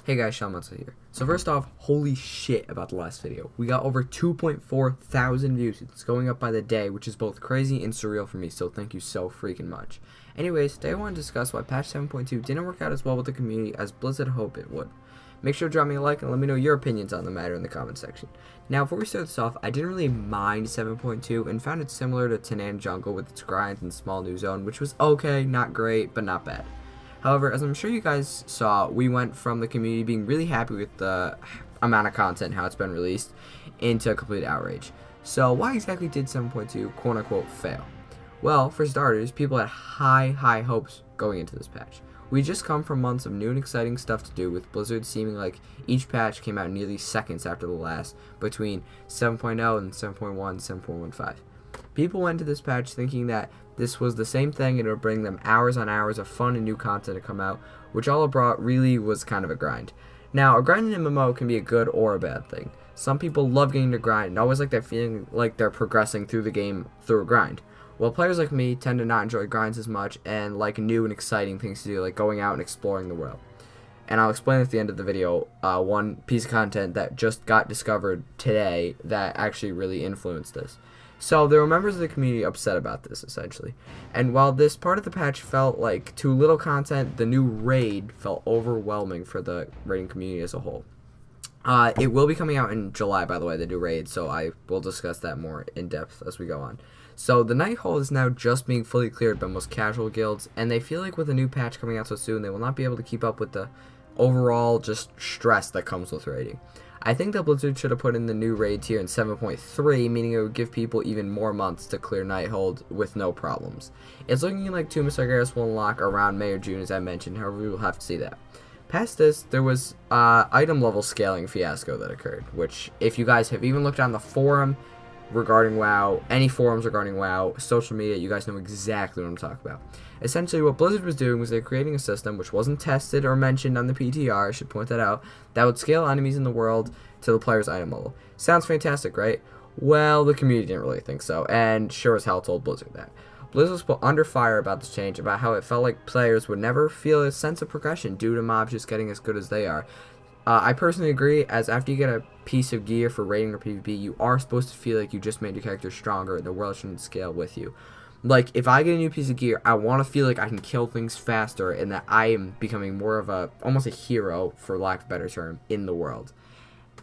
Hey guys, Shelemental here. So first off, holy shit about the last video. We got over 2.4 thousand views. It's going up by the day, which is both crazy and surreal for me, so thank you so freaking much. Anyways, today I want to discuss why patch 7.2 didn't work out as well with the community as Blizzard hoped it would. Make sure to drop me a like and let me know your opinions on the matter in the comment section. Now, before we start this off, I didn't really mind 7.2 and found it similar to Tanan Jungle with its grinds and small new zone, which was okay, not great, but not bad. However, as I'm sure you guys saw, we went from the community being really happy with the amount of content, how it's been released, into complete outrage. So why exactly did 7.2 quote-unquote fail? Well, for starters, people had high hopes going into this patch. We just come from months of new and exciting stuff to do, with Blizzard seeming like each patch came out nearly seconds after the last, between 7.0 and 7.1 and 7.15. People went to this patch thinking that this was the same thing and it would bring them hours on hours of fun and new content to come out, which all it brought really was kind of a grind. Now, a grind in MMO can be a good or a bad thing. Some people love getting to grind and always like that feeling like they're progressing through the game through a grind. While players like me tend to not enjoy grinds as much and like new and exciting things to do, like going out and exploring the world. And I'll explain at the end of the video one piece of content that just got discovered today that actually really influenced this. So there were members of the community upset about this, essentially. And while this part of the patch felt like too little content, the new raid felt overwhelming for the raiding community as a whole. It will be coming out in July, by the way, the new raid, so I will discuss that more in depth as we go on. So the Night Hall is now just being fully cleared by most casual guilds, and they feel like with a new patch coming out so soon, they will not be able to keep up with the overall just stress that comes with raiding. I think that Blizzard should have put in the new raid tier in 7.3, meaning it would give people even more months to clear Nighthold with no problems. It's looking like Tomb of Sargeras will unlock around May or June, as I mentioned, however we will have to see that. Past this, there was item level scaling fiasco that occurred, which if you guys have even looked on the forum regarding WoW, any forums regarding WoW, social media, you guys know exactly what I'm talking about. Essentially, what Blizzard was doing was they're creating a system which wasn't tested or mentioned on the PTR, I should point that out, that would scale enemies in the world to the player's item level. Sounds fantastic, right? Well, the community didn't really think so, and sure as hell told Blizzard that. Blizzard was put under fire about this change, about how it felt like players would never feel a sense of progression due to mobs just getting as good as they are. I personally agree, as after you get a piece of gear for raiding or PvP, you are supposed to feel like you just made your character stronger and the world shouldn't scale with you. Like, if I get a new piece of gear, I want to feel like I can kill things faster and that I am becoming more of almost a hero, for lack of a better term, in the world.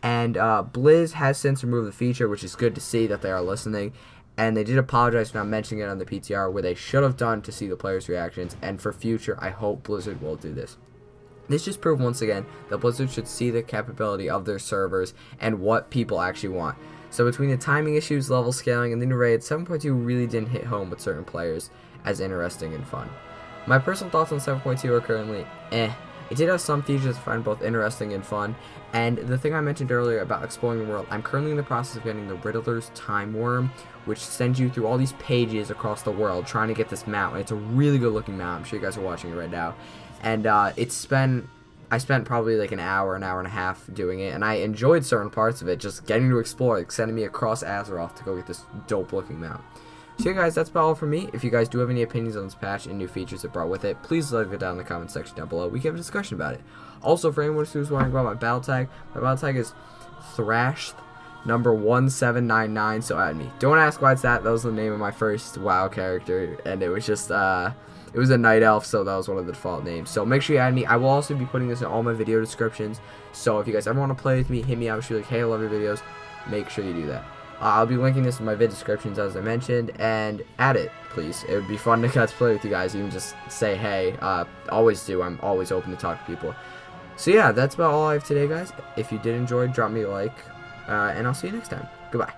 And Blizz has since removed the feature, which is good to see that they are listening. And they did apologize for not mentioning it on the PTR, where they should have done to see the players' reactions. And for future, I hope Blizzard will do this. This just proved once again that Blizzard should see the capability of their servers and what people actually want. So between the timing issues, level scaling, and the new raid, 7.2 really didn't hit home with certain players as interesting and fun. My personal thoughts on 7.2 are currently eh. It did have some features I find both interesting and fun, and the thing I mentioned earlier about exploring the world, I'm currently in the process of getting the Riddler's Time Worm, which sends you through all these pages across the world trying to get this mount, and it's a really good looking mount. I'm sure you guys are watching it right now. And I spent probably like an hour and a half doing it, and I enjoyed certain parts of it, just getting to explore, like sending me across Azeroth to go get this dope looking mount. So yeah guys, that's about all for me. If you guys do have any opinions on this patch and new features it brought with it, please leave it down in the comment section down below. We can have a discussion about it. Also, for anyone who's wondering about my battle tag is Thrasth number 1799, so add me. Don't ask why it's that. That was the name of my first WoW character, and it was just it was a night elf, so that was one of the default names. So make sure you add me. I will also be putting this in all my video descriptions. So if you guys ever want to play with me, hit me out. Be like, hey, I love your videos. Make sure you do that. I'll be linking this in my vid descriptions as I mentioned, and add it, please. It would be fun to get to play with you guys. You can just say hey. Always do. I'm always open to talk to people. So yeah, that's about all I have today, guys. If you did enjoy, drop me a like, and I'll see you next time. Goodbye.